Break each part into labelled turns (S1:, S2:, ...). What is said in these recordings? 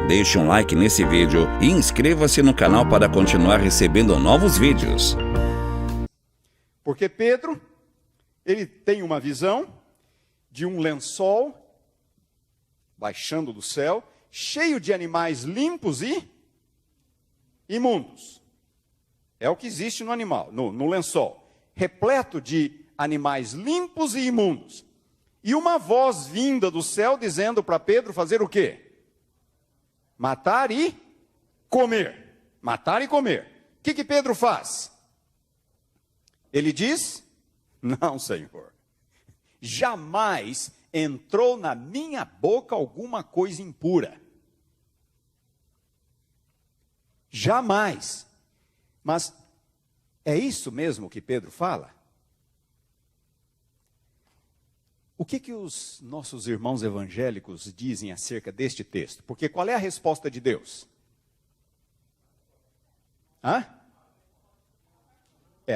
S1: Deixe um like nesse vídeo e inscreva-se no canal para continuar recebendo novos vídeos.
S2: Porque Pedro, ele tem uma visão de um lençol baixando do céu, cheio de animais limpos e imundos. É o que existe no animal, no lençol, repleto de animais limpos e imundos. E uma voz vinda do céu dizendo para Pedro fazer o quê? Matar e comer. Matar e comer. O que Pedro faz? Ele diz: não, Senhor, jamais entrou na minha boca alguma coisa impura. Jamais. Mas é isso mesmo que Pedro fala? O que os nossos irmãos evangélicos dizem acerca deste texto? Porque qual é a resposta de Deus? A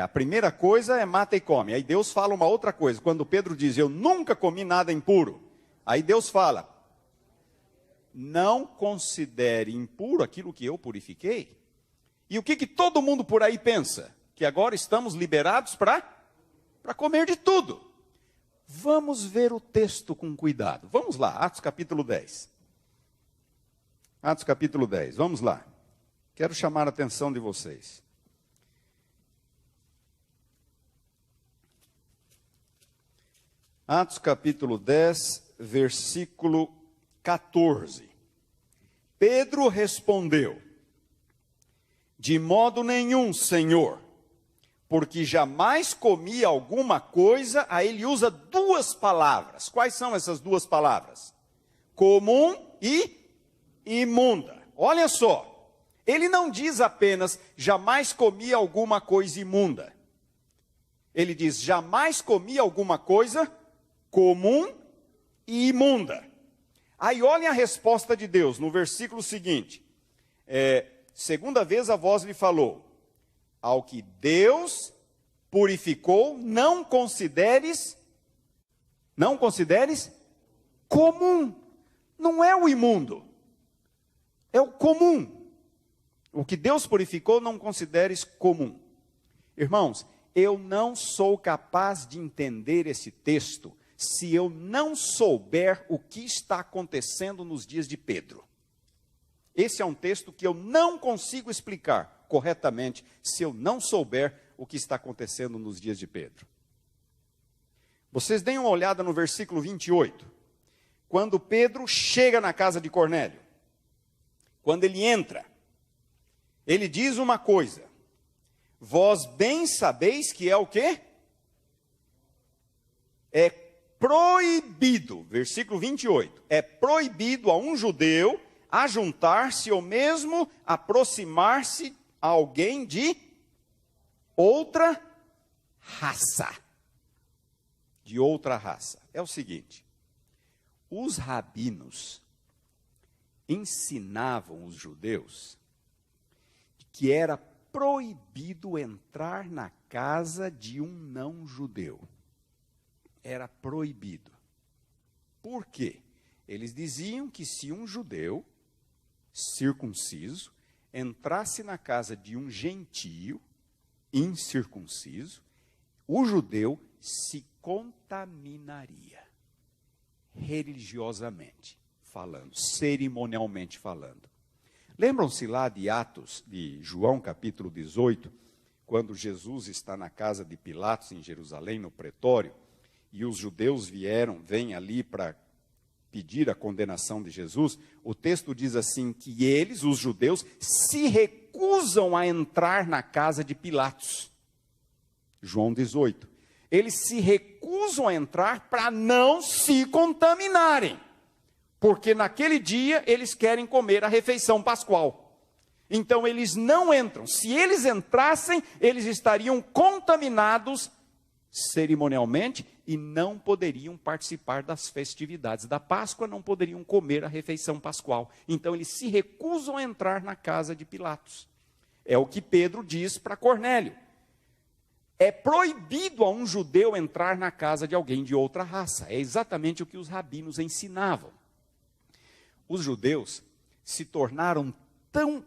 S2: primeira coisa é mata e come. Aí Deus fala uma outra coisa. Quando Pedro diz, eu nunca comi nada impuro. Aí Deus fala, não considere impuro aquilo que eu purifiquei. E o que todo mundo por aí pensa? Que agora estamos liberados para comer de tudo. Vamos ver o texto com cuidado. Vamos lá, Atos capítulo 10. Atos capítulo 10, vamos lá. Quero chamar a atenção de vocês. Atos capítulo 10, versículo 14. Pedro respondeu: de modo nenhum, Senhor, porque jamais comi alguma coisa. Aí ele usa duas palavras. Quais são essas duas palavras? Comum e imunda. Olha só, ele não diz apenas jamais comi alguma coisa imunda. Ele diz jamais comi alguma coisa comum e imunda. Aí olhem a resposta de Deus no versículo seguinte. Segunda vez a voz lhe falou: ao que Deus purificou, não consideres comum. Não é o imundo, é o comum. O que Deus purificou, não consideres comum. Irmãos, eu não sou capaz de entender esse texto se eu não souber o que está acontecendo nos dias de Pedro. Esse é um texto que eu não consigo explicar corretamente se eu não souber o que está acontecendo nos dias de Pedro. Vocês deem uma olhada no versículo 28. Quando Pedro chega na casa de Cornélio, quando ele entra, ele diz uma coisa: vós bem sabeis que é o quê? É proibido, versículo 28, é proibido a um judeu ajuntar-se ou mesmo aproximar-se a alguém de outra raça. De outra raça. É o seguinte, os rabinos ensinavam os judeus que era proibido entrar na casa de um não-judeu. Era proibido. Por quê? Eles diziam que se um judeu circunciso entrasse na casa de um gentio incircunciso, o judeu se contaminaria, religiosamente falando, cerimonialmente falando. Lembram-se lá de Atos, de João capítulo 18, quando Jesus está na casa de Pilatos em Jerusalém, no pretório, e os judeus vêm ali para pedir a condenação de Jesus. O texto diz assim, que eles, os judeus, se recusam a entrar na casa de Pilatos. João 18. Eles se recusam a entrar para não se contaminarem, porque naquele dia eles querem comer a refeição pascual. Então eles não entram. Se eles entrassem, eles estariam contaminados cerimonialmente e não poderiam participar das festividades da Páscoa, não poderiam comer a refeição pascual. Então eles se recusam a entrar na casa de Pilatos. É o que Pedro diz para Cornélio. É proibido a um judeu entrar na casa de alguém de outra raça. É exatamente o que os rabinos ensinavam. Os judeus se tornaram tão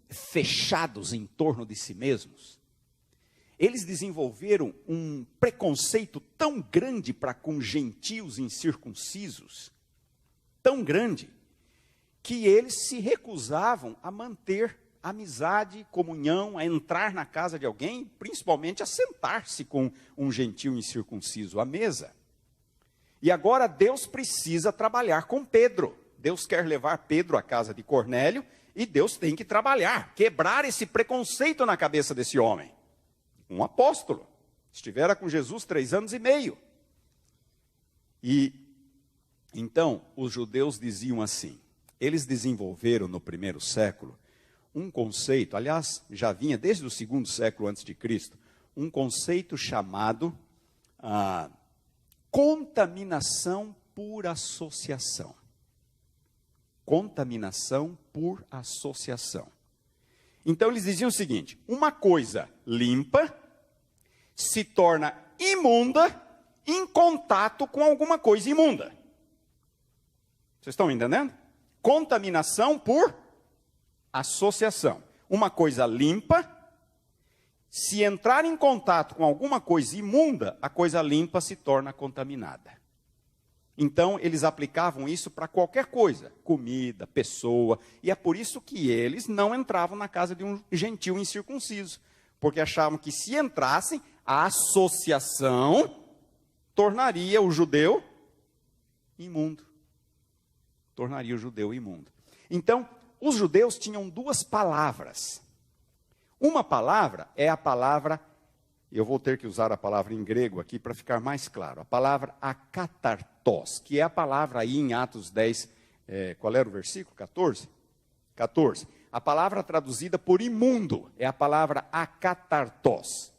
S2: fechados em torno de si mesmos, eles desenvolveram um preconceito tão grande para com gentios incircuncisos, tão grande, que eles se recusavam a manter amizade, comunhão, a entrar na casa de alguém, principalmente a sentar-se com um gentio incircunciso à mesa. E agora Deus precisa trabalhar com Pedro. Deus quer levar Pedro à casa de Cornélio e Deus tem que trabalhar, quebrar esse preconceito na cabeça desse homem. Um apóstolo, estivera com Jesus 3 anos e meio. E então os judeus diziam assim, eles desenvolveram no primeiro século um conceito, aliás, já vinha desde o 2º século antes de Cristo, um conceito chamado contaminação por associação. Contaminação por associação. Então eles diziam o seguinte, uma coisa limpa se torna imunda em contato com alguma coisa imunda. Vocês estão entendendo? Contaminação por associação. Uma coisa limpa, se entrar em contato com alguma coisa imunda, a coisa limpa se torna contaminada. Então, eles aplicavam isso para qualquer coisa, comida, pessoa, e é por isso que eles não entravam na casa de um gentio incircunciso, porque achavam que se entrassem, a associação tornaria o judeu imundo. Tornaria o judeu imundo. Então, os judeus tinham 2 palavras. Uma palavra é a palavra, eu vou ter que usar a palavra em grego aqui para ficar mais claro, a palavra akatartos, que é a palavra aí em Atos 10, qual era o versículo? 14? 14. A palavra traduzida por imundo é a palavra akatartos.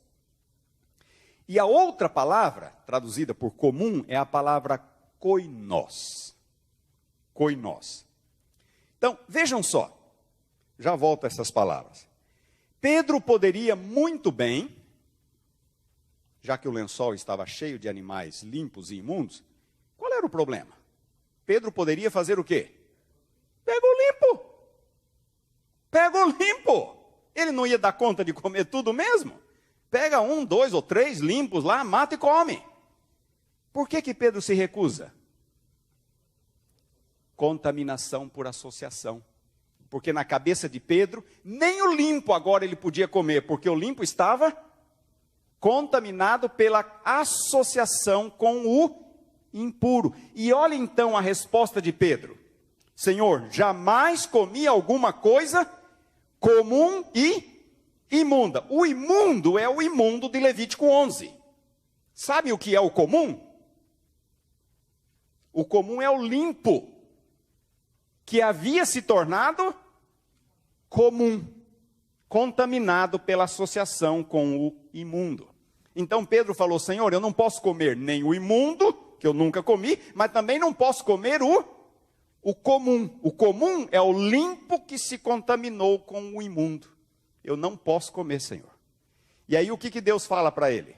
S2: E a outra palavra, traduzida por comum, é a palavra koinos. Koinos. Então, vejam só, já volto a essas palavras. Pedro poderia muito bem, já que o lençol estava cheio de animais limpos e imundos, qual era o problema? Pedro poderia fazer o quê? Pega o limpo. Pega o limpo. Ele não ia dar conta de comer tudo mesmo? Pega 1, 2 ou 3 limpos lá, mata e come. Por que Pedro se recusa? Contaminação por associação. Porque na cabeça de Pedro, nem o limpo agora ele podia comer, porque o limpo estava contaminado pela associação com o impuro. E olha então a resposta de Pedro. Senhor, jamais comi alguma coisa comum e imunda. O imundo é o imundo de Levítico 11. Sabe o que é o comum? O comum é o limpo, que havia se tornado comum, contaminado pela associação com o imundo. Então Pedro falou, Senhor, eu não posso comer nem o imundo, que eu nunca comi, mas também não posso comer o comum. O comum é o limpo que se contaminou com o imundo. Eu não posso comer, Senhor. E aí o que Deus fala para ele?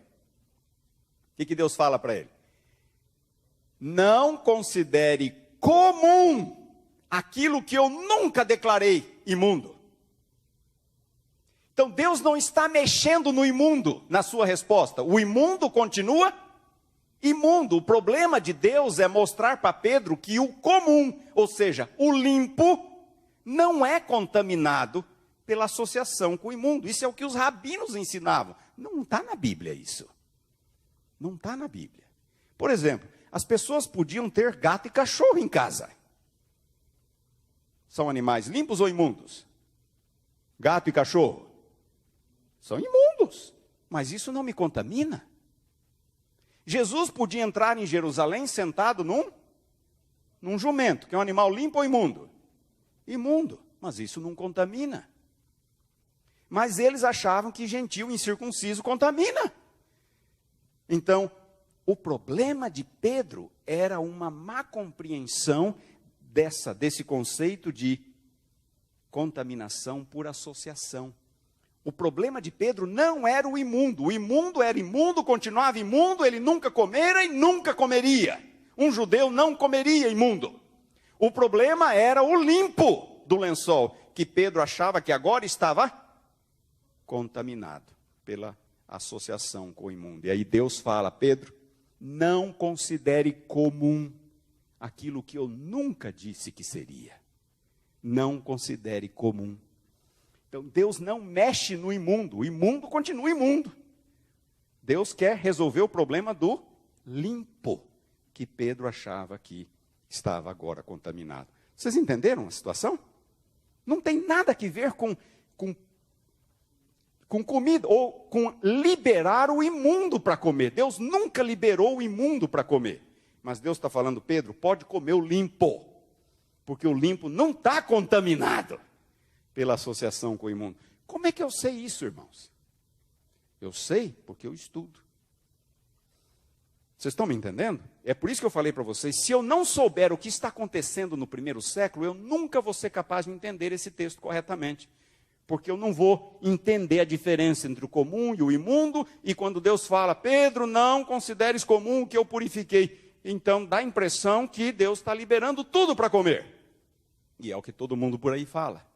S2: O que Deus fala para ele? Não considere comum aquilo que eu nunca declarei imundo. Então Deus não está mexendo no imundo na sua resposta. O imundo continua imundo. O problema de Deus é mostrar para Pedro que o comum, ou seja, o limpo, não é contaminado pela associação com o imundo. Isso é o que os rabinos ensinavam. Não está na Bíblia isso. Não está na Bíblia. Por exemplo, as pessoas podiam ter gato e cachorro em casa. São animais limpos ou imundos? Gato e cachorro? São imundos. Mas isso não me contamina. Jesus podia entrar em Jerusalém sentado num jumento, que é um animal limpo ou imundo? Imundo. Mas isso não contamina. Mas eles achavam que gentio incircunciso contamina. Então, o problema de Pedro era uma má compreensão desse conceito de contaminação por associação. O problema de Pedro não era o imundo. O imundo era imundo, continuava imundo, ele nunca comera e nunca comeria. Um judeu não comeria imundo. O problema era o limpo do lençol, que Pedro achava que agora estava contaminado pela associação com o imundo. E aí Deus fala: Pedro, não considere comum aquilo que eu nunca disse que seria. Não considere comum. Então Deus não mexe no imundo, o imundo continua imundo. Deus quer resolver o problema do limpo, que Pedro achava que estava agora contaminado. Vocês entenderam a situação? Não tem nada a ver com comida, ou com liberar o imundo para comer. Deus nunca liberou o imundo para comer. Mas Deus está falando: Pedro, pode comer o limpo, porque o limpo não está contaminado pela associação com o imundo. Como é que eu sei isso, irmãos? Eu sei porque eu estudo. Vocês estão me entendendo? É por isso que eu falei para vocês: se eu não souber o que está acontecendo no primeiro século, eu nunca vou ser capaz de entender esse texto corretamente. Porque eu não vou entender a diferença entre o comum e o imundo, e quando Deus fala: Pedro, não consideres comum o que eu purifiquei, então dá a impressão que Deus está liberando tudo para comer. E é o que todo mundo por aí fala.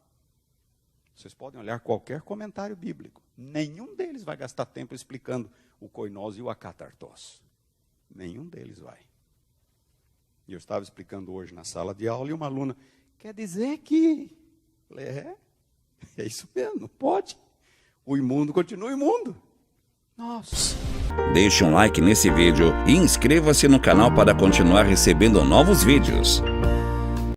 S2: Vocês podem olhar qualquer comentário bíblico, nenhum deles vai gastar tempo explicando o koinós e o akatartos. Nenhum deles vai. E eu estava explicando hoje na sala de aula, e uma aluna: quer dizer que... É isso mesmo, não pode. O imundo continua imundo. Nossa.
S1: Deixe um like nesse vídeo e inscreva-se no canal para continuar recebendo novos vídeos.